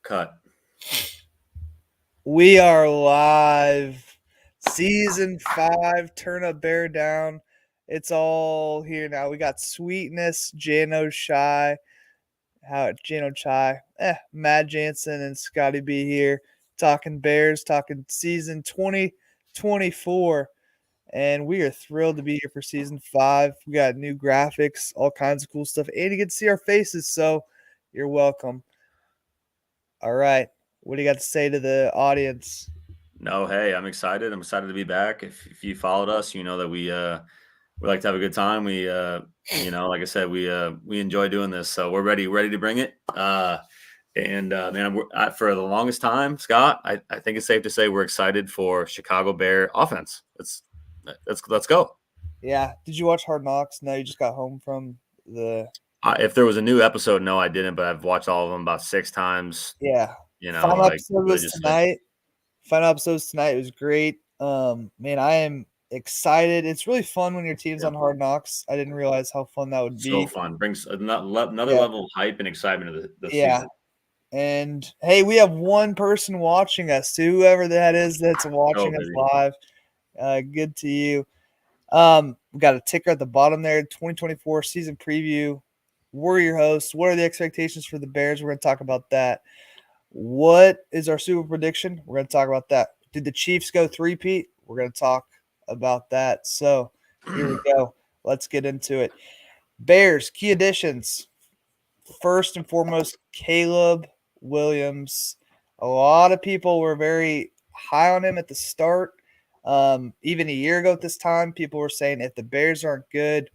Cut. We are live. Season 5, Turn Up Beardown. It's all here now. We got Sweetness, Jano Shy, Jano Chai, Matt Jansen and Scotty B here talking Bears, talking season 2024. And we are thrilled to be here for season 5. We got new graphics, all kinds of cool stuff, and you get to see our faces, so you're welcome. All right. What do you got to say to the audience? No, hey, I'm excited. I'm excited to be back. If you followed us, you know that we like to have a good time. Like I said, we enjoy doing this, so we're ready to bring it. Man, for the longest time, Scott, I think it's safe to say we're excited for Chicago Bear offense. Let's go. Yeah. Did you watch Hard Knocks? No, you just got home from the. If there was a new episode, no, I didn't, but I've watched all of them about 6 times. Yeah. You know, Final like episode was religiously. tonight. Final episodes tonight. It was great. Man, I am excited. It's really fun when your team's Yeah. on Hard Knocks. I didn't realize how fun that would So be. fun. Brings another Yeah. level of hype and excitement of the Yeah. season. And hey, we have one person watching us. To whoever that is that's Go, watching us baby. live. Good to you. We got a ticker at the bottom there, 2024 season preview. We're your hosts. What are the expectations for the Bears? We're going to talk about that. What is our Super prediction? We're going to talk about that. Did the Chiefs go three-peat? We're going to talk about that. So here we go. Let's get into it. Bears, key additions. First and foremost, Caleb Williams. A lot of people were very high on him at the start. Even a year ago at this time, people were saying if the Bears aren't good,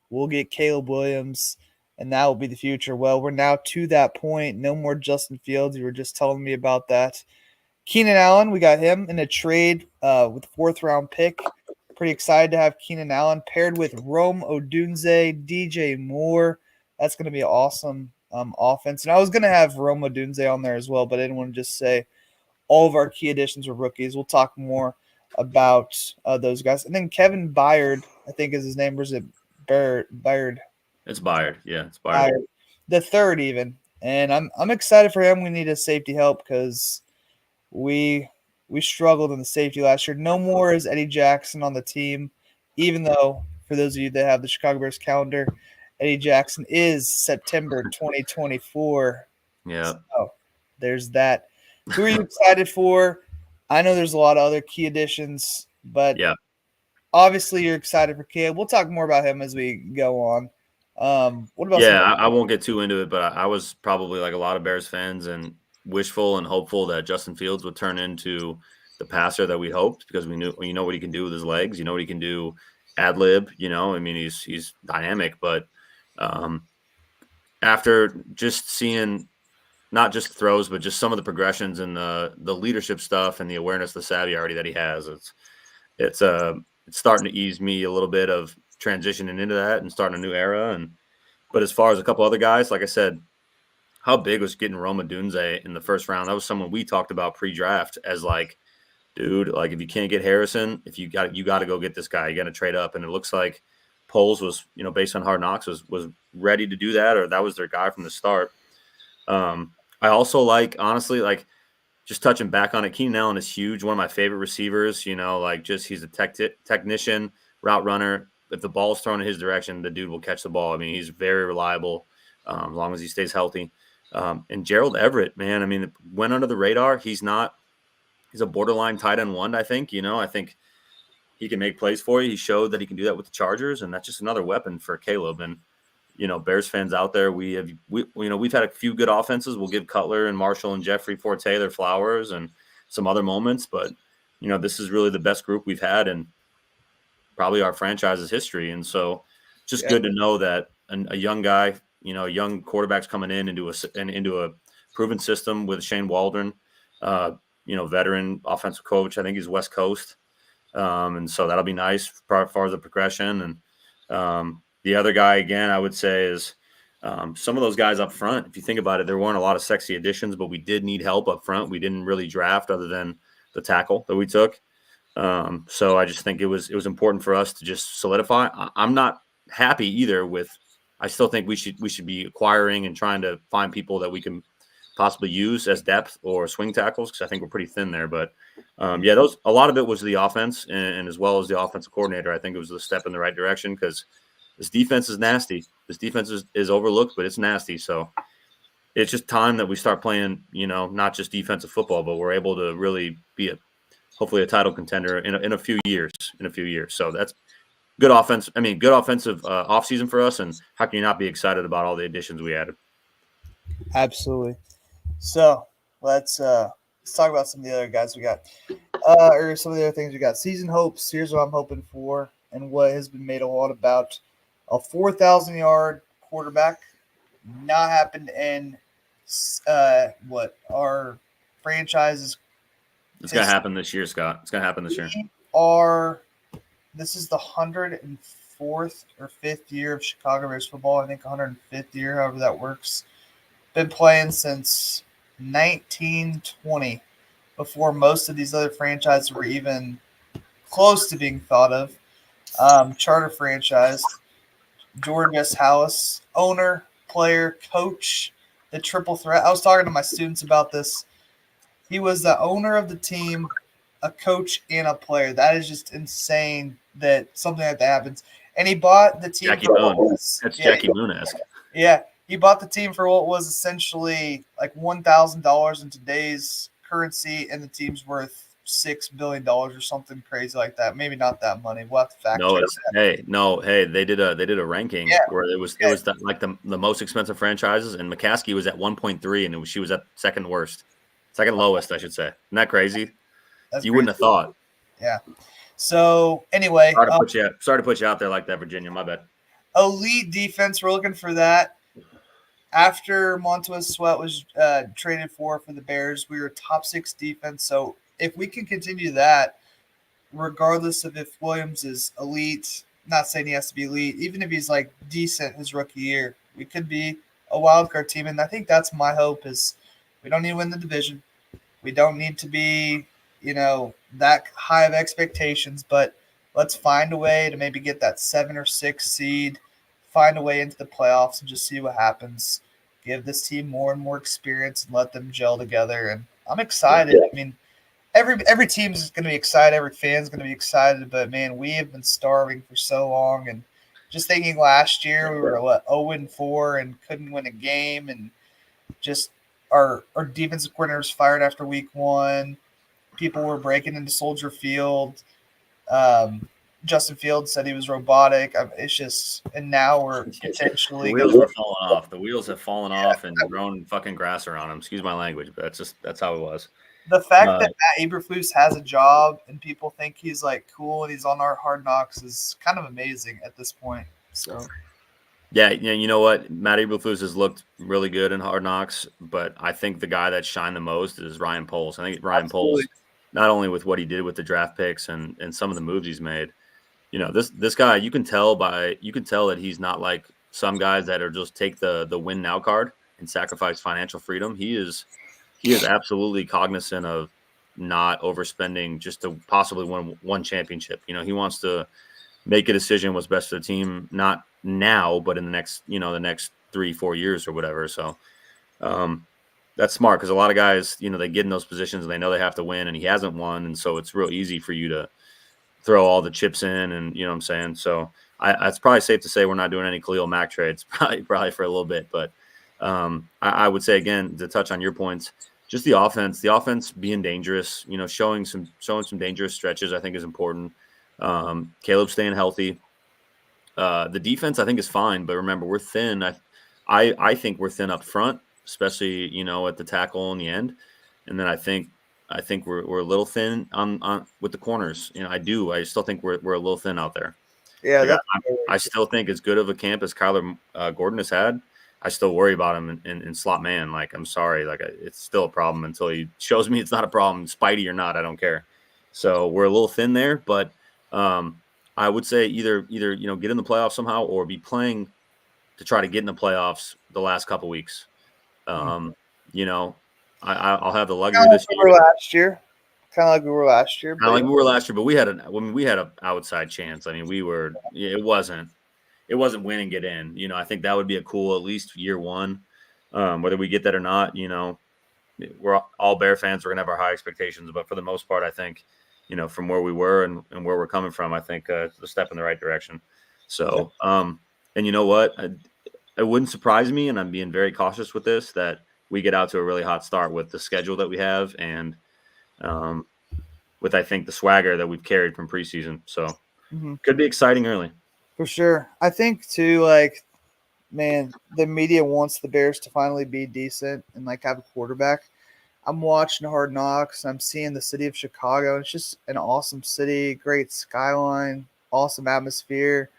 we'll get Caleb Williams, and that will be the future. Well, we're now to that point. No more Justin Fields. You were just telling me about that. Keenan Allen, we got him in a trade with a 4th-round pick. Pretty excited to have Keenan Allen paired with Rome Odunze, DJ Moore. That's going to be awesome offense. And I was going to have Rome Odunze on there as well, but I didn't want to just say all of our key additions are rookies. We'll talk more about those guys. And then Kevin Byard, I think is his name. Or is it Byard? It's Byard. Yeah, it's Byard. The third even. And I'm excited for him. We need a safety help because we struggled in the safety last year. No more is Eddie Jackson on the team, even though for those of you that have the Chicago Bears calendar, Eddie Jackson is September 2024. Yeah. So there's that. Who are you excited for? I know there's a lot of other key additions, but Yeah. obviously you're excited for Caleb. We'll talk more about him as we go on. What about I won't get too into it, but I was probably like a lot of Bears fans and wishful and hopeful that Justin Fields would turn into the passer that we hoped because we knew what he can do with his legs. You know what he can do ad lib. I mean he's dynamic, but after just seeing not just throws, but just some of the progressions and the leadership stuff and the awareness, the savvy already that he has, it's starting to ease me a little bit of transitioning into that and starting a new era. But as far as a couple other guys, like I said, how big was getting Roma Dunze in the first round? That was someone we talked about pre-draft as like, dude, like if you can't get Harrison, if you got to go get this guy, you got to trade up. And it looks like Poles was, based on Hard Knocks, was ready to do that, or that was their guy from the start. I also honestly, just touching back on it, Keenan Allen is huge. One of my favorite receivers, he's a technician, route runner. If the ball's thrown in his direction, the dude will catch the ball. I mean, he's very reliable as long as he stays healthy. And Gerald Everett, man, I mean, went under the radar. He's a borderline tight end one, I think. I think he can make plays for you. He showed that he can do that with the Chargers, and that's just another weapon for Caleb. And Bears fans out there, we've had a few good offenses. We'll give Cutler and Marshall and Jeffrey Forte their flowers and some other moments, but this is really the best group we've had in probably our franchise's history. And so just good to know that a young guy, young quarterback's coming in into a proven system with Shane Waldron, veteran offensive coach. I think he's West Coast. And so that'll be nice as far as the progression. And the other guy, again, I would say is some of those guys up front. If you think about it, there weren't a lot of sexy additions, but we did need help up front. We didn't really draft other than the tackle that we took. So I just think it was important for us to just solidify. I'm not happy either with. I still think we should be acquiring and trying to find people that we can possibly use as depth or swing tackles because I think we're pretty thin there. But yeah, a lot of it was the offense and as well as the offensive coordinator. I think it was a step in the right direction because this defense is nasty. This defense is overlooked, but it's nasty. So it's just time that we start playing, not just defensive football, but we're able to really be hopefully a title contender in a few years. So that's good offense. I mean, good offensive offseason for us. And how can you not be excited about all the additions we added? Absolutely. So let's talk about some of the other guys we got, or some of the other things we got. Season hopes. Here's what I'm hoping for, and what has been made a lot about: a 4,000-yard quarterback. Not happened in what our franchises. It's going to happen this year, Scott. It's going to happen this year. This is the 104th or 5th year of Chicago Bears football. I think 105th year, however that works. Been playing since 1920, before most of these other franchises were even close to being thought of. Charter franchise. Jordan S. Hallis, owner, player, coach, the triple threat. I was talking to my students about this. He was the owner of the team, a coach, and a player. That is just insane that something like that happens. And he bought the team. Jackie Moon. That's Jackie Moon-esque. Yeah. He bought the team for what was essentially like $1,000 in today's currency, and the team's worth $6 billion or something crazy like that. Maybe not that money. We'll have to fact check that. Hey, they did a ranking where it was like the most expensive franchises, and McCaskey was at 1.3, and she was at second lowest, I should say. Isn't that crazy? You wouldn't have thought. Yeah. So anyway, sorry to put you out there like that, Virginia. My bad. Elite defense. We're looking for that. After Montez Sweat was traded for the Bears, we were top 6 defense. So if we can continue that, regardless of if Williams is elite, not saying he has to be elite, even if he's like decent his rookie year, we could be a wild card team. And I think that's my hope is we don't need to win the division. We don't need to be, that high of expectations, but let's find a way to maybe get that 7 or 6 seed, find a way into the playoffs and just see what happens. Give this team more and more experience and let them gel together. And I'm excited. I mean, every team is going to be excited. Every fan's going to be excited. But, man, we have been starving for so long. And just thinking last year we were, 0-4 and couldn't win a game. And just our defensive coordinator was fired after week 1. People were breaking into Soldier Field. Justin Fields said he was robotic. It's just, and now we're potentially the wheels are falling off. The wheels have fallen off and grown fucking grass around them. Excuse my language, but that's how it was. The fact that Matt Eberflus has a job and people think he's like cool and he's on our Hard Knocks is kind of amazing at this point. So. Yeah, you know what? Matt Eberflus has looked really good in Hard Knocks, but I think the guy that shined the most is Ryan Poles. I think Ryan Poles, not only with what he did with the draft picks and some of the moves he's made. This guy, you can tell that he's not like some guys that are just take the win now card and sacrifice financial freedom. He is absolutely cognizant of not overspending just to possibly win one championship. He wants to make a decision what's best for the team, not now, but in the next 3-4 years or whatever. So that's smart because a lot of guys, they get in those positions and they know they have to win, and he hasn't won, and so it's real easy for you to throw all the chips in, and you know what I'm saying. So it's probably safe to say we're not doing any Khalil Mack trades, probably for a little bit. But I would say again to touch on your points, just the offense being dangerous, showing some dangerous stretches, I think is important. Caleb staying healthy. The defense I think is fine, but remember we're thin. I think we're thin up front, especially at the tackle in the end, and then I think we're a little thin on with the corners. I still think we're a little thin out there. Yeah, I still think as good of a camp as Kyler Gordon has had, I still worry about him in slot man. Like, I'm sorry, it's still a problem until he shows me it's not a problem, Spidey or not. I don't care. So we're a little thin there, but I would say either get in the playoffs somehow or be playing to try to get in the playoffs the last couple weeks. I'll have the luxury this year. Kind of like we were last year. But we had an outside chance. I mean, it wasn't win and get in. I think that would be a cool, at least year one, whether we get that or not. we're all Bear fans. We're gonna have our high expectations, but for the most part, I think, from where we were and where we're coming from, I think it's a step in the right direction. So, and you know what? It wouldn't surprise me, and I'm being very cautious with this, that we get out to a really hot start with the schedule that we have and with, I think, the swagger that we've carried from preseason. So could be exciting early. For sure. I think too, like, man, the media wants the Bears to finally be decent and like have a quarterback. I'm watching Hard Knocks. I'm seeing the city of Chicago. It's just an awesome city, great skyline, awesome atmosphere,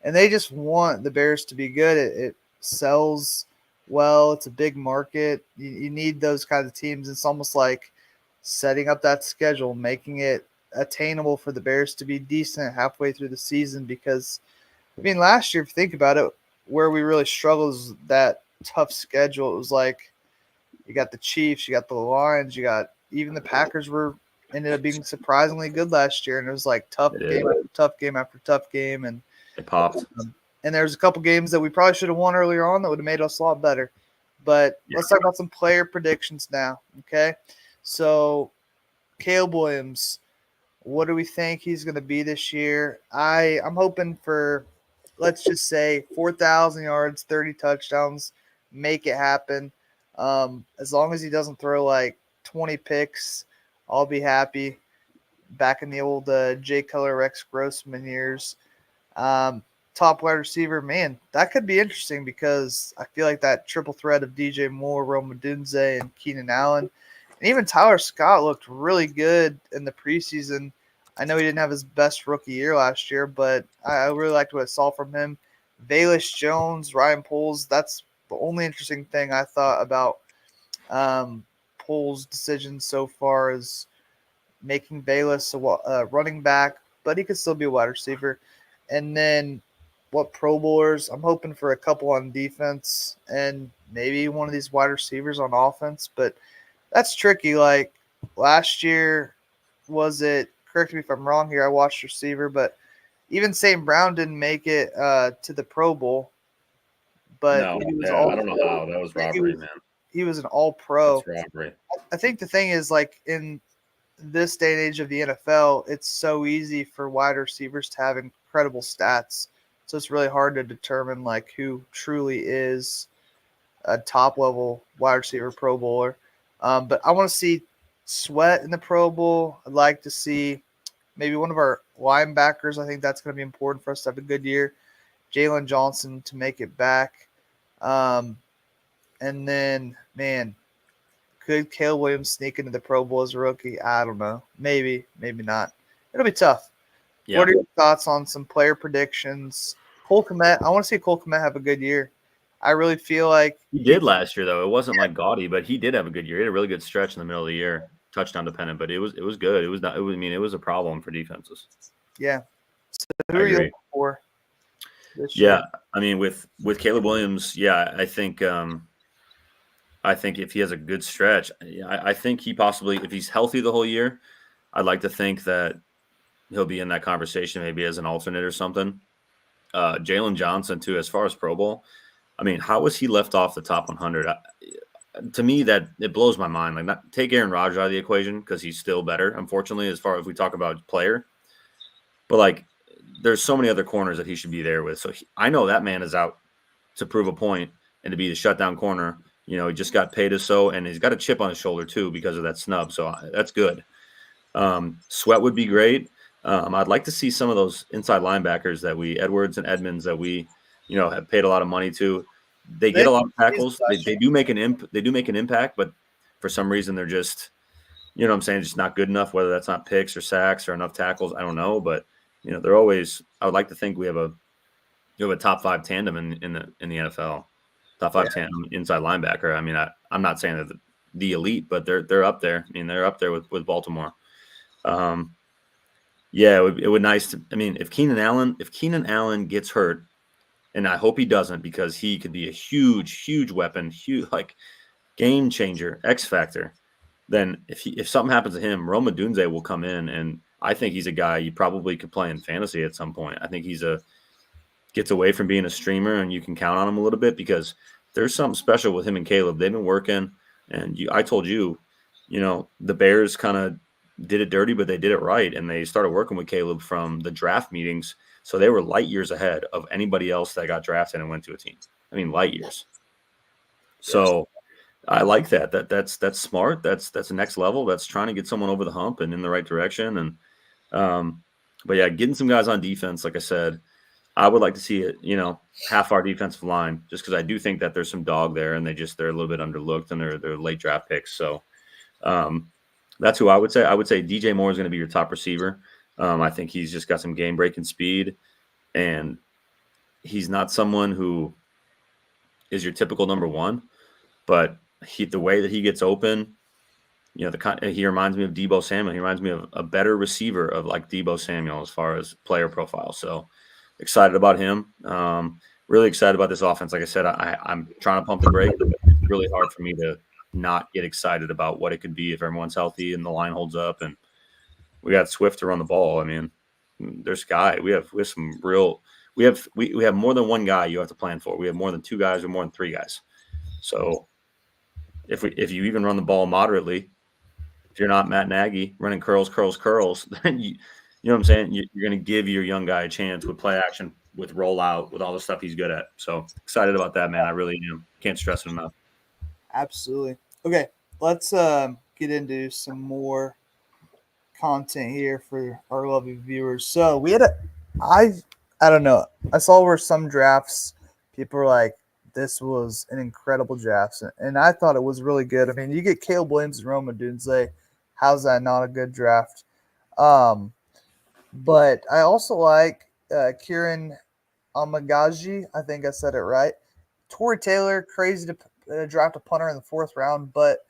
and they just want the Bears to be good. It sells well. It's a big market. You need those kinds of teams. It's almost like setting up that schedule, making it attainable for the Bears to be decent halfway through the season. Because, I mean, last year, if you think about it, where we really struggled is that tough schedule. It was like you got the Chiefs, you got the Lions, you got even the Packers ended up being surprisingly good last year, and it was like tough game after tough game after tough game, and it popped. And there's a couple games that we probably should have won earlier on that would have made us a lot better. But let's talk about some player predictions now, okay? So Caleb Williams, what do we think he's going to be this year? I'm hoping for, let's just say, 4,000 yards, 30 touchdowns, make it happen. As long as he doesn't throw like 20 picks, I'll be happy. Back in the old Jay Cutler, Rex Grossman years. Top wide receiver, man, that could be interesting because I feel like that triple threat of DJ Moore, Rome Odunze, and Keenan Allen, and even Tyler Scott looked really good in the preseason. I know he didn't have his best rookie year last year, but I really liked what I saw from him. Velus Jones, Ryan Poles, that's the only interesting thing I thought about Poles' decision so far is making Velus a running back, but he could still be a wide receiver. And then what Pro Bowlers? I'm hoping for a couple on defense and maybe one of these wide receivers on offense, but that's tricky. Like last year, correct me if I'm wrong here, I watched receiver, but even St. Brown didn't make it to the Pro Bowl. But no, I don't know how. That was robbery, man. He was an all-pro. That's robbery. I think the thing is, like, in this day and age of the NFL, it's so easy for wide receivers to have incredible stats. So it's really hard to determine, like, who truly is a top-level wide receiver Pro Bowler. But I want to see Sweat in the Pro Bowl. I'd like to see maybe one of our linebackers. I think that's going to be important for us to have a good year. Jalen Johnson to make it back. And then, man, could Caleb Williams sneak into the Pro Bowl as a rookie? I don't know. Maybe, maybe not. It'll be tough. Yeah. What are your thoughts on some player predictions? Cole Kmet. I want to see Cole Kmet have a good year. I really feel like he did last year, though. It wasn't like gaudy, but he did have a good year. He had a really good stretch in the middle of the year, touchdown dependent, but it was good. It was not. It was a problem for defenses. Yeah. So who are you looking for? Yeah, I mean, with Caleb Williams, yeah, I think if he has a good stretch, I think he possibly, if he's healthy the whole year, I'd like to think that he'll be in that conversation maybe as an alternate or something. Jalen Johnson, too, as far as Pro Bowl, I mean, how was he left off the top 100? To me, that it blows my mind. Like, not take Aaron Rodgers out of the equation because he's still better, unfortunately, as far as we talk about player. But, like, there's so many other corners that he should be there with. So I know that man is out to prove a point and to be the shutdown corner. You know, he just got paid and he's got a chip on his shoulder, too, because of that snub. So that's good. Sweat would be great. I'd like to see some of those inside linebackers Edwards and Edmonds that we, have paid a lot of money to. They get a lot of tackles. They do make an impact, but for some reason they're just, what I'm saying, just not good enough, whether that's not picks or sacks or enough tackles. I don't know, but they're always, I would like to think we have a top 5 tandem in the NFL, top 5 tandem inside linebacker. I mean, I'm not saying that the elite, but they're up there. I mean, they're up there with Baltimore. Yeah, it would nice to. I mean, if Keenan Allen gets hurt, and I hope he doesn't, because he could be a huge weapon, huge, like, game changer, X factor. Then if something happens to him, Rome Odunze will come in, and I think he's a guy you probably could play in fantasy at some point. I think gets away from being a streamer, and you can count on him a little bit because there's something special with him and Caleb. They've been working. And I told you, the Bears kind of did it dirty, but they did it right. And they started working with Caleb from the draft meetings. So they were light years ahead of anybody else that got drafted and went to a team. I mean, light years. Yes. So I like that. That's smart. That's the next level. That's trying to get someone over the hump and in the right direction. And but yeah, getting some guys on defense, like I said, I would like to see it, half our defensive line, just because I do think that there's some dog there, and they're a little bit underlooked, and they're late draft picks. So that's who I would say. I would say DJ Moore is going to be your top receiver. I think he's just got some game breaking speed, and he's not someone who is your typical number one, but the way that he gets open, he reminds me of Debo Samuel. He reminds me of a better receiver of like Debo Samuel as far as player profile. So excited about him. Really excited about this offense. Like I said, I'm trying to pump the brake. It's really hard for me to not get excited about what it could be if everyone's healthy and the line holds up. And we got Swift to run the ball. I mean, there's guy. We have some real. We have more than one guy you have to plan for. We have more than two guys or more than three guys. So if you even run the ball moderately, if you're not Matt Nagy running curls, then you know what I'm saying? You're going to give your young guy a chance with play action, with rollout, with all the stuff he's good at. So excited about that, man. I really am. Can't stress it enough. Absolutely. Okay, let's get into some more content here for our lovely viewers. So we had I don't know. I saw where some drafts people were like, this was an incredible draft, and I thought it was really good. I mean, you get Caleb Williams and Roma Dunze. How's that not a good draft? But I also like Kieran Amagaji. I think I said it right. Torrey Taylor, crazy to draft a punter in the fourth round, but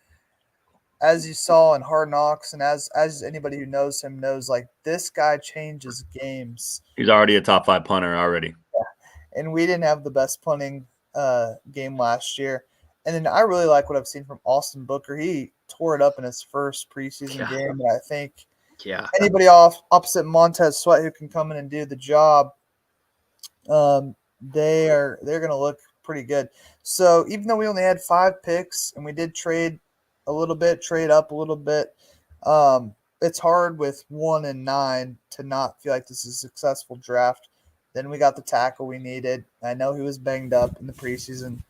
as you saw in Hard Knocks, and as anybody who knows him knows, like this guy changes games. He's already a top 5 punter already. Yeah. And we didn't have the best punting game last year. And then I really like what I've seen from Austin Booker. He tore it up in his first preseason game, and I think anybody opposite Montez Sweat who can come in and do the job, they're going to look pretty good. So even though we only had 5 picks and we did trade up a little bit, it's hard with 1 and 9 to not feel like this is a successful draft. Then we got the tackle we needed. I know he was banged up in the preseason,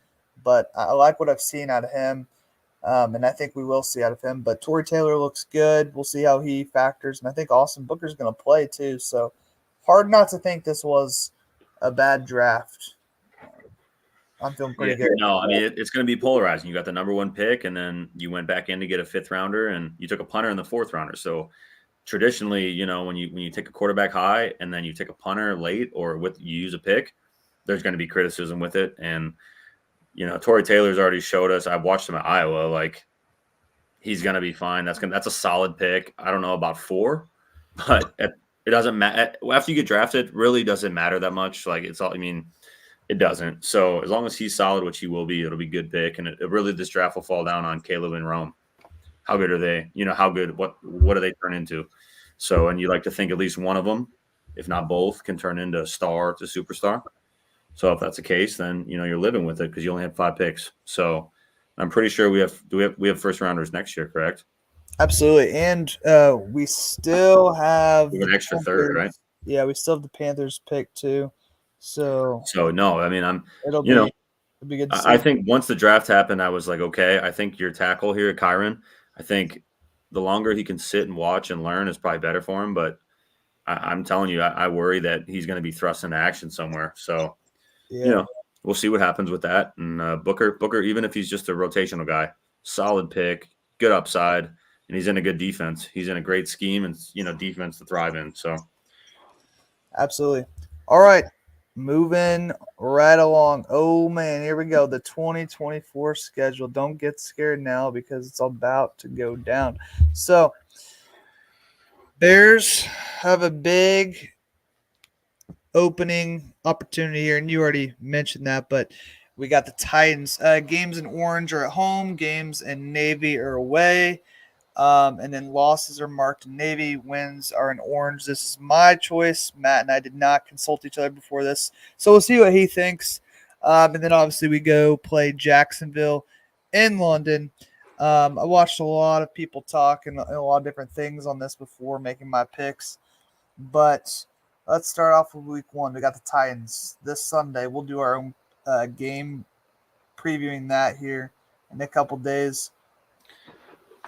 but I like what I've seen out of him, and I think we will see out of him. But Torrey Taylor looks good. We'll see how he factors, and I think Austin Booker's going to play too. So hard not to think this was a bad draft. I'm feeling pretty good. No, I mean, it's going to be polarizing. You got the number 1 pick, and then you went back in to get a 5th rounder, and you took a punter in the 4th rounder. So traditionally, when you take a quarterback high and then you take a punter late, or you use a pick, there's going to be criticism with it. And Torrey Taylor's already showed us. I watched him at Iowa. Like, he's going to be fine. That's a solid pick. I don't know about 4, but it doesn't matter after you get drafted. Really doesn't matter that much. Like, it's all. I mean, it doesn't. So as long as he's solid, which he will be, it'll be a good pick. And it really, this draft will fall down on Caleb and Rome. How good are they? How good? What do they turn into? So, and you like to think at least one of them, if not both, can turn into star to superstar. So if that's the case, then you're living with it because you only had 5 picks. So I'm pretty sure we have first rounders next year, correct? Absolutely, and we still have an extra Panthers, 3rd, right? Yeah, we still have the Panthers pick too. So no, I mean, it'll be good to see. I think once the draft happened, I was like, okay, I think your tackle here, Kyron, I think the longer he can sit and watch and learn is probably better for him. But I'm telling you, I worry that he's going to be thrust into action somewhere. So, we'll see what happens with that. And Booker, even if he's just a rotational guy, solid pick, good upside, and he's in a good defense. He's in a great scheme and, defense to thrive in. So, absolutely. All right. Moving right along. Oh, man, here we go. The 2024 schedule. Don't get scared now because it's about to go down. So, Bears have a big opening opportunity here, and you already mentioned that, but we got the Titans. Games in orange are at home. Games in navy are away. And then losses are marked in navy, wins are in orange. This is my choice. Matt and I did not consult each other before this, so we'll see what he thinks. And then obviously we go play Jacksonville in London. I watched a lot of people talk and a lot of different things on this before making my picks, but let's start off with week one. We got the Titans this Sunday. We'll do our own game previewing that here in a couple days.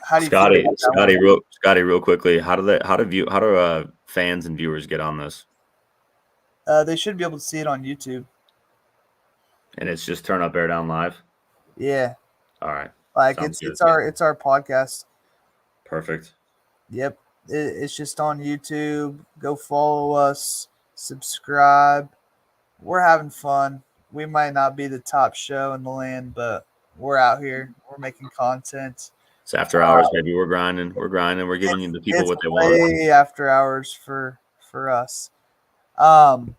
How do you feel about that one? Scotty, real quickly, how do fans and viewers get on this? They should be able to see it on YouTube. And it's just turn up Beardown live. Yeah, All right, like sounds good. it's our podcast. Perfect. Yep, it's just on YouTube. Go follow us, subscribe. We're having fun. We might not be the top show in the land, but we're out here. We're making content. It's after hours, baby. We're grinding. We're grinding. We're giving the people It's what they want. way after hours for us. Um,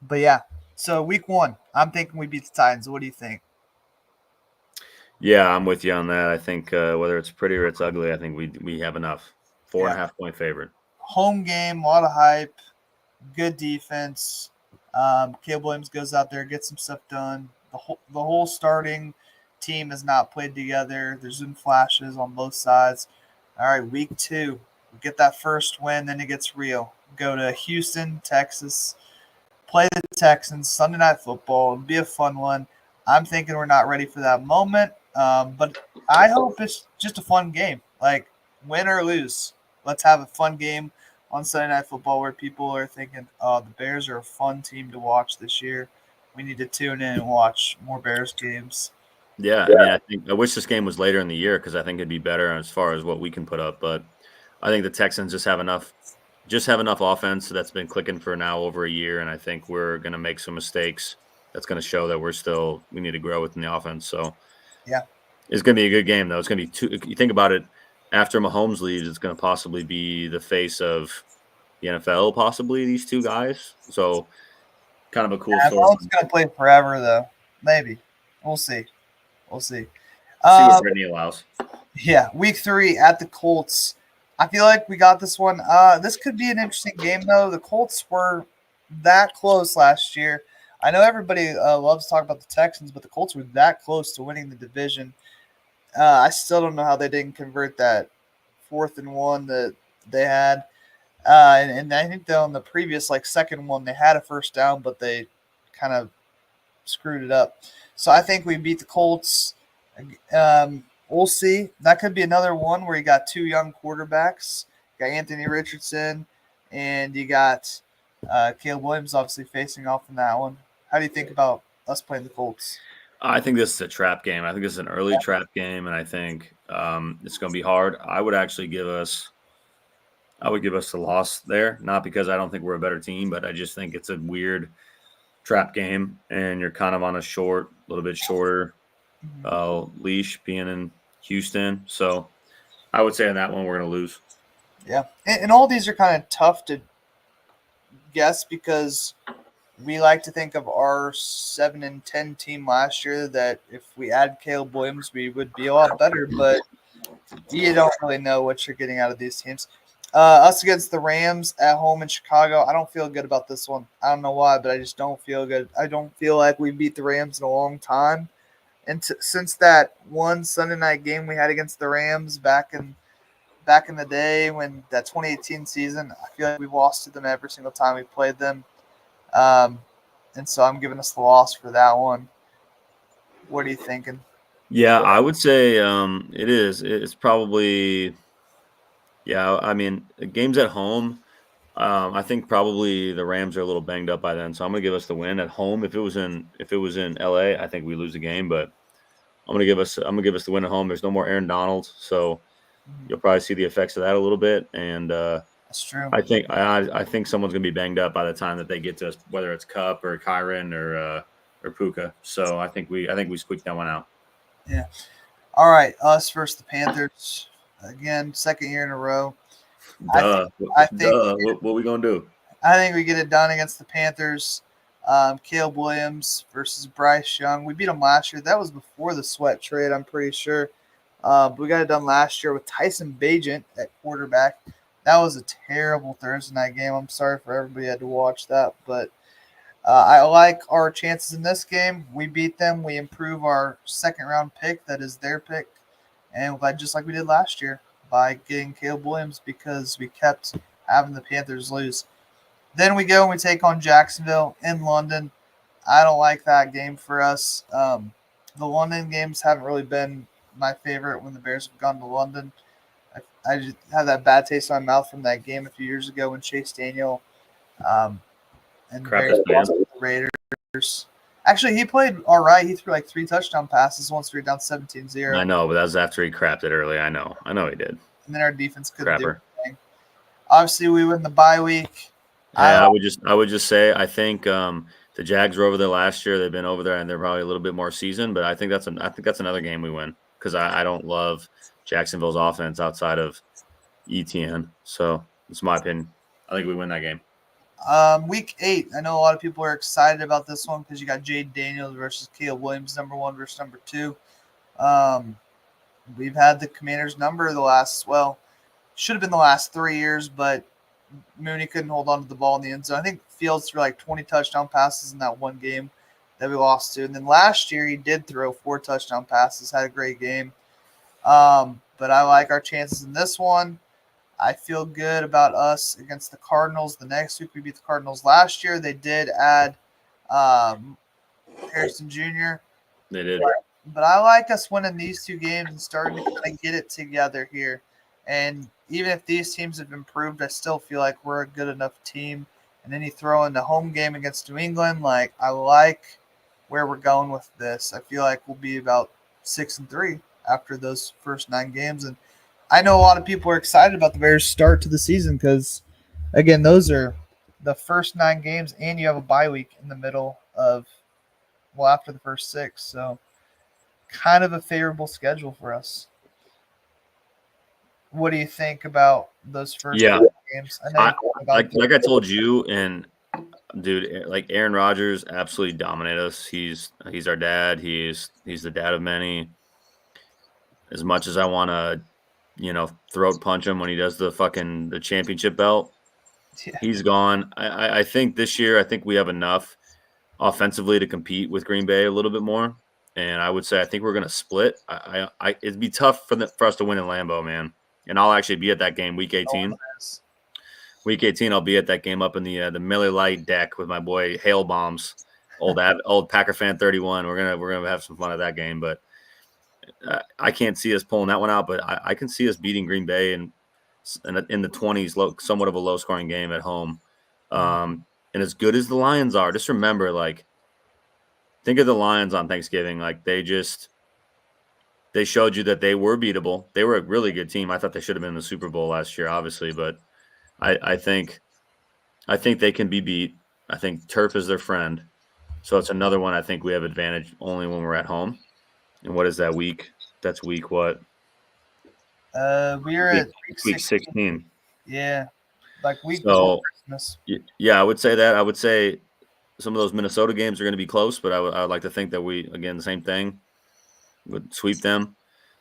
but yeah. So week one, I'm thinking we beat the Titans. What do you think? Yeah, I'm with you on that. I think whether it's pretty or it's ugly, I think we have enough. 4.5-point favorite. Home game, a lot of hype, good defense. Caleb Williams goes out there, gets some stuff done. The whole starting team has not played together. There's been flashes on both sides. All right, week two, we get that first win, then it gets real. Go to Houston, Texas, play the Texans, Sunday Night Football. It'll be a fun one. I'm thinking we're not ready for that moment, but I hope it's just a fun game. Like, win or lose, let's have a fun game on Sunday Night Football where people are thinking, oh, the Bears are a fun team to watch this year. We need to tune in and watch more Bears games. Yeah, I mean, I wish this game was later in the year because I think it'd be better as far as what we can put up. But I think the Texans just have enough offense that's been clicking for now over a year, and I think we're going to make some mistakes. That's going to show that we need to grow within the offense. So Yeah. it's going to be a good game, though. It's going to be two. You think about it, after Mahomes leaves, it's going to possibly be the face of the NFL, possibly these two guys. So kind of a cool story. Mahomes going to play forever, though. Maybe. We'll see. We'll see. See what Brittany allows. Yeah, week three at the Colts. I feel like we got this one. This could be an interesting game, though. The Colts were that close last year. I know everybody loves to talk about the Texans, but the Colts were that close to winning the division. I still don't know how they didn't convert that 4th and 1 that they had. And I think on the previous second one they had a first down, but they kind of screwed it up. So I think we beat the Colts. We'll see. That could be another one where you got two young quarterbacks. You got Anthony Richardson, and you got Caleb Williams obviously facing off in that one. How do you think about us playing the Colts? I think this is a trap game. I think this is an early trap game, and I think it's going to be hard. I would give us the loss there, not because I don't think we're a better team, but I just think it's a weird trap game, and you're kind of on a little bit shorter leash being in Houston. So I would say on that one we're going to lose. Yeah, and all these are kind of tough to guess because we like to think of our 7-10 team last year that if we add Caleb Williams, we would be a lot better, but you don't really know what you're getting out of these teams. Us against the Rams at home in Chicago. I don't feel good about this one. I don't know why, but I just don't feel good. I don't feel like we beat the Rams in a long time. And since that one Sunday night game we had against the Rams back in the day when that 2018 season, I feel like we've lost to them every single time we played them. And so I'm giving us the loss for that one. What are you thinking? Yeah, I would say it is. It's probably I mean, games at home. I think probably the Rams are a little banged up by then, so I'm gonna give us the win at home. If it was in LA, I think we lose the game, but I'm gonna give us the win at home. There's no more Aaron Donald, so you'll probably see the effects of that a little bit. And That's true. I think someone's gonna be banged up by the time that they get to us, whether it's Cup or Kyron or Puka. So I think we squeaked that one out. Yeah. All right, us versus the Panthers again, second year in a row. Duh. I think What are we gonna do? I think we get it done against the Panthers. Caleb Williams versus Bryce Young. We beat them last year. That was before the sweat trade, I'm pretty sure. But we got it done last year with Tyson Bagent at quarterback. That was a terrible Thursday night game. I'm sorry for everybody who had to watch that, but I like our chances in this game. We beat them. We improve our second round pick. That is their pick. and just like we did last year by getting Caleb Williams because we kept having the Panthers lose. Then we go and we take on Jacksonville in London. I don't like that game for us. The London games haven't really been my favorite when the Bears have gone to London. I just had that bad taste in my mouth from that game a few years ago when Chase Daniel and the Crap Bears his lost pants. to the Raiders. Actually, he played all right. He threw like 3 touchdown passes once we were down 17-0. I know, but that was after he crapped it early. I know he did. And then our defense couldn't do Crapper. anything. Obviously, we win the bye week. Yeah, I would just say I think the Jags were over there last year. They've been over there and they're probably a little bit more seasoned. But I think that's another game we win because I don't love Jacksonville's offense outside of ETN. So it's my opinion. I think we win that game. Week 8. I know a lot of people are excited about this one because you got Jade Daniels versus Caleb Williams, number 1 versus number 2. We've had the Commanders' number should have been the last 3 years, but Mooney couldn't hold on to the ball in the end zone. I think Fields threw like 20 touchdown passes in that one game that we lost to. And then last year he did throw 4 touchdown passes, had a great game. But I like our chances in this one. I feel good about us against the Cardinals. The next week we beat the Cardinals last year. They did add Harrison Jr. They did. But I like us winning these 2 games and starting to kind of get it together here. And even if these teams have improved, I still feel like we're a good enough team. And then you throw in the home game against New England. Like, I like where we're going with this. I feel like we'll be about 6-3 after those first 9 games. And I know a lot of people are excited about the Bears' start to the season because, again, those are the first 9 games, and you have a bye week in the middle of, after the first 6. So, kind of a favorable schedule for us. What do you think about those first games? I I told you, and dude, like Aaron Rodgers absolutely dominated us. He's our dad. He's the dad of many. As much as I want to, throat punch him when he does the championship belt, he's gone. I think this year, I think we have enough offensively to compete with Green Bay a little bit more. And I would say I think we're going to split. It'd be tough for us to win in Lambeau, man. And I'll actually be at that game week 18. Week 18, I'll be at that game up in the Miller Lite deck with my boy Hail Bombs, old Packer fan 31. We're gonna have some fun at that game. But I can't see us pulling that one out. But I can see us beating Green Bay in the 20s, somewhat of a low scoring game at home. And as good as the Lions are, just remember, like, think of the Lions on Thanksgiving. Like, they showed you that they were beatable. They were a really good team. I thought they should have been in the Super Bowl last year, obviously, but I think they can be beat. I think turf is their friend. So it's another one I think we have advantage only when we're at home. And what is that week? That's week what? We're at week 16. Yeah. Like week so, Christmas. Yeah, I would say that. I would say some of those Minnesota games are going to be close, but I would like to think that we, again, the same thing, would sweep them.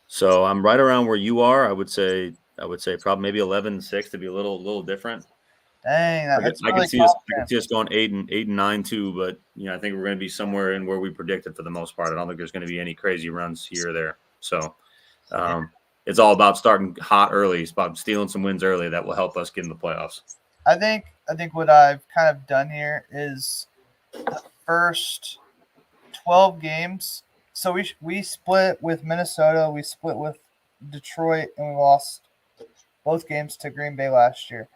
So I'm right around where you are. I would say probably maybe 11-6 to be a little different. Dang, I can see us going 8-9 too, but I think we're going to be somewhere in where we predicted for the most part. I don't think there's going to be any crazy runs here or there. So it's all about starting hot early. It's about stealing some wins early that will help us get in the playoffs. I think what I've kind of done here is the first 12 games. So we split with Minnesota, we split with Detroit, and we lost both games to Green Bay last year.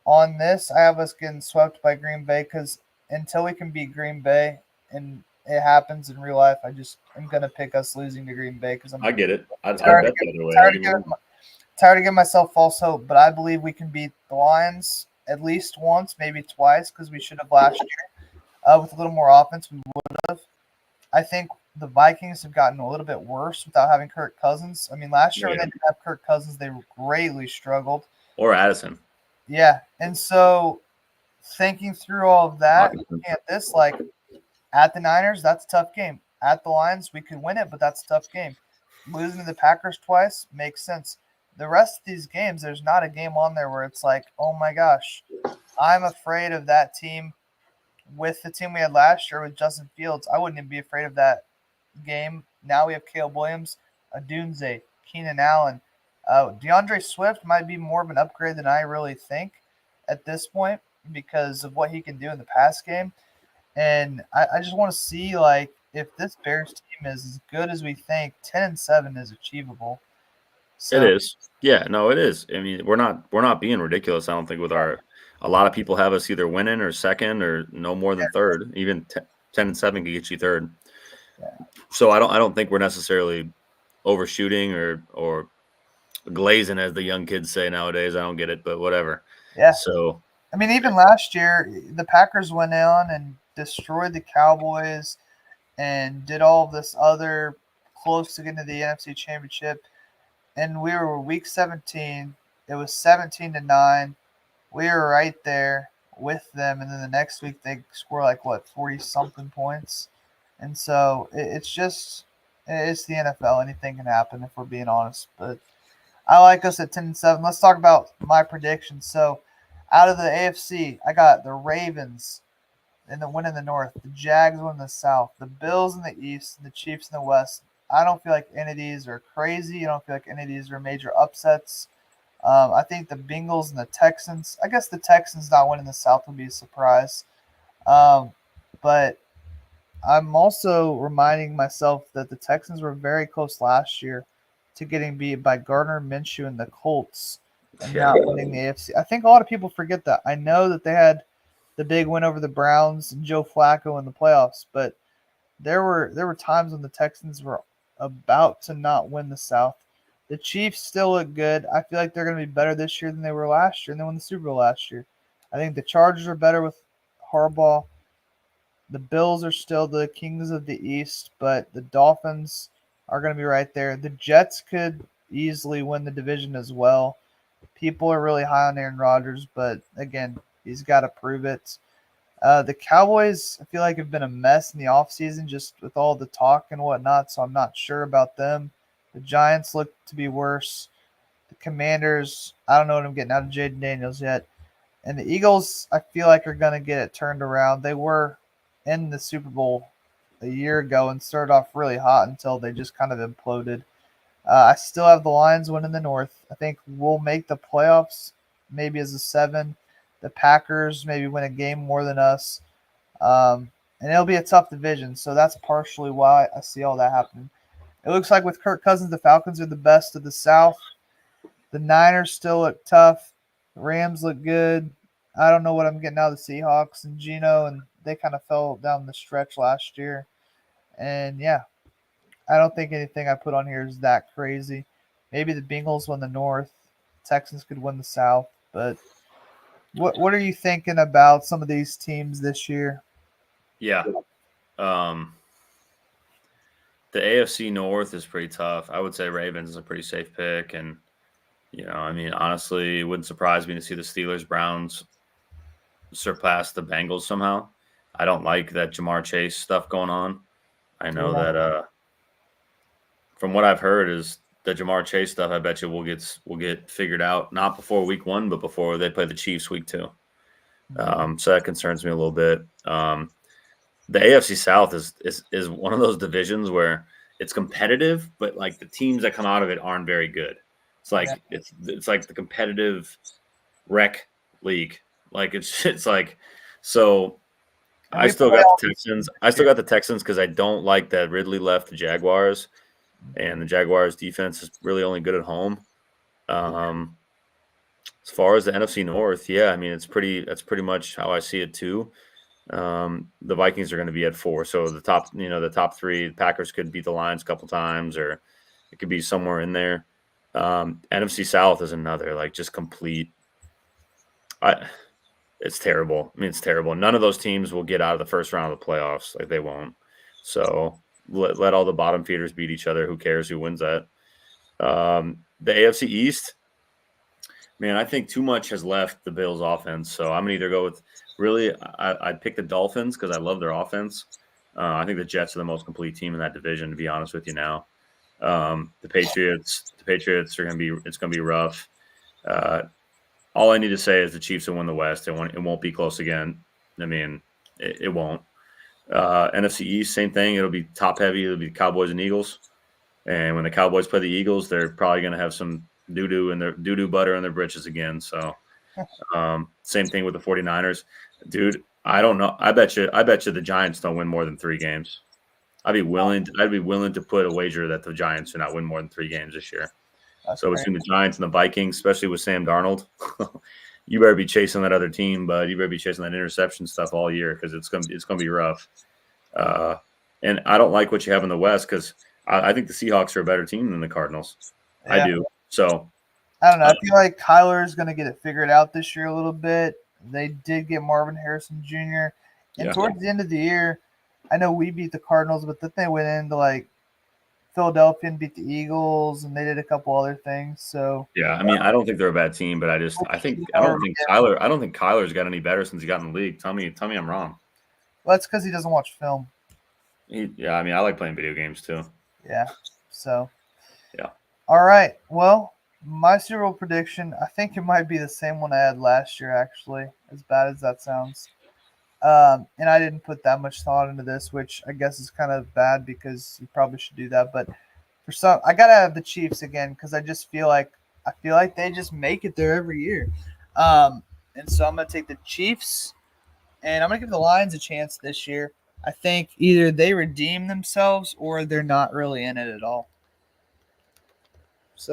On this, I have us getting swept by Green Bay because until we can beat Green Bay, and it happens in real life, I'm going to pick us losing to Green Bay because I get it. tired of giving myself false hope, but I believe we can beat the Lions at least once, maybe twice, because we should have last year. With a little more offense, we would have. I think the Vikings have gotten a little bit worse without having Kirk Cousins. I mean, last year when they didn't have Kirk Cousins, they greatly struggled. Or Addison. Yeah, and so thinking through all of that, at this, like, at the Niners, that's a tough game. At the Lions, we could win it, but that's a tough game. Losing to the Packers twice makes sense. The rest of these games, there's not a game on there where it's like, oh my gosh, I'm afraid of that team. With the team we had last year with Justin Fields, I wouldn't even be afraid of that game. Now we have Caleb Williams, Adunze, Keenan Allen. DeAndre Swift might be more of an upgrade than I really think at this point because of what he can do in the pass game. And I just want to see like if this Bears team is as good as we think, 10-7 is achievable. It So is. Yeah, no, it is. I mean, we're not being ridiculous. I don't think with our a lot of people have us either winning or second or no more than third. Even 10-7 can get you third. yeah, So I don't think we're necessarily overshooting or glazing, as the young kids say nowadays. I don't get it, but whatever. yeah. So I mean, even last year, the Packers went on and destroyed the Cowboys and did all of this other close to getting to the NFC Championship. And we were week 17. It was 17-9. We were right there with them. And then the next week, they score like, what, 40 something points. And so it's the NFL. Anything can happen if we're being honest. But I like us at 10-7. Let's talk about my predictions. So, out of the AFC, I got the Ravens in the win in the North, the Jags win in the South, the Bills in the East, and the Chiefs in the West. I don't feel like any of these are crazy. I don't feel like any of these are major upsets. I think the Bengals and the Texans. I guess the Texans not winning the South would be a surprise. But I'm also reminding myself that the Texans were very close last year to getting beat by Gardner Minshew and the Colts and yeah, not winning the AFC. I think a lot of people forget that. I know that they had the big win over the Browns and Joe Flacco in the playoffs, but there were times when the Texans were about to not win the South. The Chiefs still look good. I feel like they're going to be better this year than they were last year, and they won the Super Bowl last year. I think the Chargers are better with Harbaugh. The Bills are still the kings of the East, but the Dolphins are going to be right there. The Jets could easily win the division as well. People are really high on Aaron Rodgers, but again, he's got to prove it. The Cowboys, I feel like, have been a mess in the offseason just with all the talk and whatnot, so I'm not sure about them. The Giants look to be worse. The Commanders, I don't know what I'm getting out of Jaden Daniels yet. And the Eagles, I feel like, are going to get it turned around. They were in the Super Bowl a year ago and started off really hot until they just kind of imploded. I still have the Lions winning the North. I think we'll make the playoffs maybe as a 7. The Packers maybe win a game more than us. And it'll be a tough division, so that's partially why I see all that happening. It looks like with Kirk Cousins, the Falcons are the best of the South. The Niners still look tough. The Rams look good. I don't know what I'm getting out of the Seahawks and Geno, and they kind of fell down the stretch last year. And yeah, I don't think anything I put on here is that crazy. Maybe the Bengals win the North. Texans could win the South. But what are you thinking about some of these teams this year? yeah. The AFC North is pretty tough. I would say Ravens is a pretty safe pick, and I mean, honestly, it wouldn't surprise me to see the Steelers Browns surpass the Bengals somehow. I don't like that Jamar Chase stuff going on. I know Yeah. that from what I've heard is the Jamar Chase stuff. I bet you will get figured out not before week 1, but before they play the Chiefs week 2. So that concerns me a little bit. The AFC South is one of those divisions where it's competitive, but like the teams that come out of it aren't very good. It's Yeah. like it's like the competitive rec league. Like it's like so. And I we still play got all the these Texans. teams I this still year. got the Texans because I don't like that Ridley left the Jaguars, and the Jaguars defense is really only good at home. Um, as far as the NFC North, yeah, I mean that's pretty much how I see it too. The Vikings are going to be at 4, so the top 3, the Packers could beat the Lions a couple times, or it could be somewhere in there. NFC South is another like just complete. It's terrible. I mean, it's terrible. None of those teams will get out of the first round of the playoffs. Like they won't. So let all the bottom feeders beat each other. Who cares who wins that? The AFC East, man, I think too much has left the Bills' offense. So I'm gonna either go with really. I'd pick the Dolphins because I love their offense. I think the Jets are the most complete team in that division. To be honest with you now, the Patriots are gonna be. It's gonna be rough. Uh, all I need to say is the Chiefs will win the West. It won't be close again. I mean, it won't. NFC East, same thing. It'll be top heavy. It'll be Cowboys and Eagles. And when the Cowboys play the Eagles, they're probably going to have some doo-doo butter in their britches again. So same thing with the 49ers. Dude, I don't know. I bet you the Giants don't win more than 3 games. I'd be willing to put a wager that the Giants do not win more than 3 games this year. That's So great. between the Giants and the Vikings, especially with Sam Darnold, you better be chasing that other team, bud. You better be chasing that interception stuff all year because it's gonna be rough. Uh, and I don't like what you have in the West because I think the Seahawks are a better team than the Cardinals. I Yeah. do. So I don't know. uh, I feel like Kyler is going to get it figured out this year a little bit. They did get Marvin Harrison Jr. And yeah, towards the end of the year, I know we beat the Cardinals, but then they went into like Philadelphia and beat the Eagles, and they did a couple other things. So yeah. I mean, I don't think they're a bad team, but I don't think Kyler's got any better since he got in the league. Tell me I'm wrong. well, that's because he doesn't watch film. Yeah, I mean, I like playing video games too. Yeah. So Yeah. all right. Well, my Super Bowl prediction, I think it might be the same one I had last year. Actually, as bad as that sounds. And I didn't put that much thought into this, which I guess is kind of bad because you probably should do that. But for some, I gotta have the Chiefs again because I feel like they just make it there every year. And so I'm gonna take the Chiefs, and I'm gonna give the Lions a chance this year. I think either they redeem themselves or they're not really in it at all.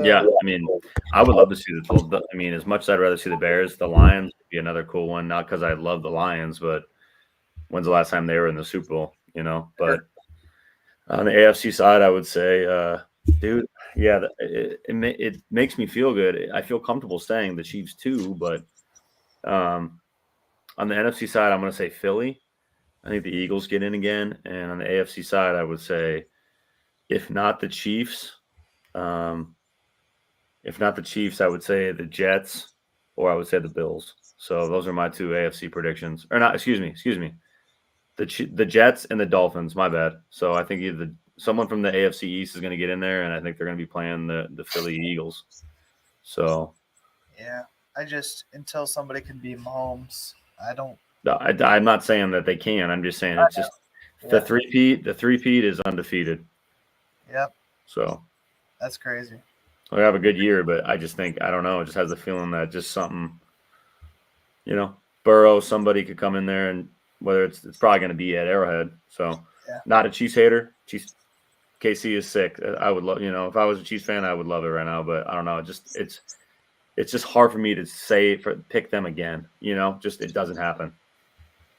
Yeah, So I mean, I would love to see the 12. I mean, as much as I'd rather see the Bears, the Lions would be another cool one. Not because I love the Lions, but when's the last time they were in the Super Bowl? But on the AFC side, I would say, dude, yeah, it makes me feel good. I feel comfortable saying the Chiefs too, but um, on the NFC side, I'm going to say Philly. I think the Eagles get in again, and on the AFC side, I would say, if not the Chiefs, um, if not the Chiefs, I would say the Jets, or I would say the Bills. So those are my two AFC predictions. Or not, excuse me. The Jets and the Dolphins, my bad. So I think either someone from the AFC East is going to get in there, and I think they're going to be playing the Philly Eagles. So yeah, I just until somebody can beat Mahomes, I don't. I'm not saying that they can. I'm just saying I it's just know. the Yeah. three-peat. The three-peat is undefeated. Yep. So That's crazy. we have a good year, but I just think I don't know. It just has the feeling that just something, Burrow, somebody could come in there, and whether it's probably going to be at Arrowhead. So Yeah. not a Chiefs hater. Chiefs KC is sick. I would love, if I was a Chiefs fan, I would love it right now. But I don't know. It's just hard for me to pick them again. Just it doesn't happen.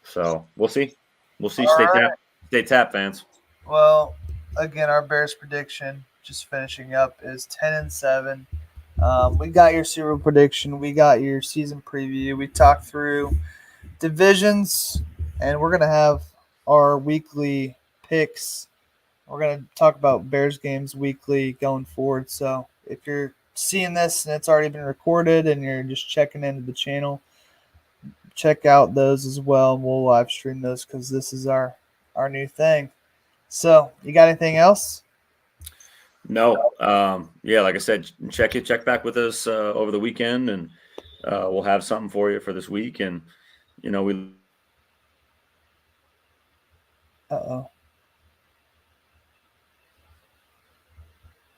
So we'll see. We'll see. All right. Stay tap, fans. Well, again, our Bears prediction, just finishing up, is 10-7. We got your Super Bowl prediction. We got your season preview. We talked through divisions, and we're gonna have our weekly picks. We're gonna talk about Bears games weekly going forward. So if you're seeing this and it's already been recorded and you're just checking into the channel, check out those as well. We'll live stream those because this is our new thing. So you got anything else? No. Yeah, like I said, check back with us over the weekend, and we'll have something for you for this week. And we Uh-oh.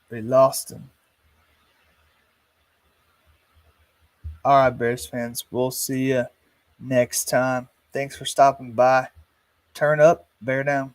We lost him. All right, Bears fans. We'll see you next time. Thanks for stopping by. Turn up, bear down.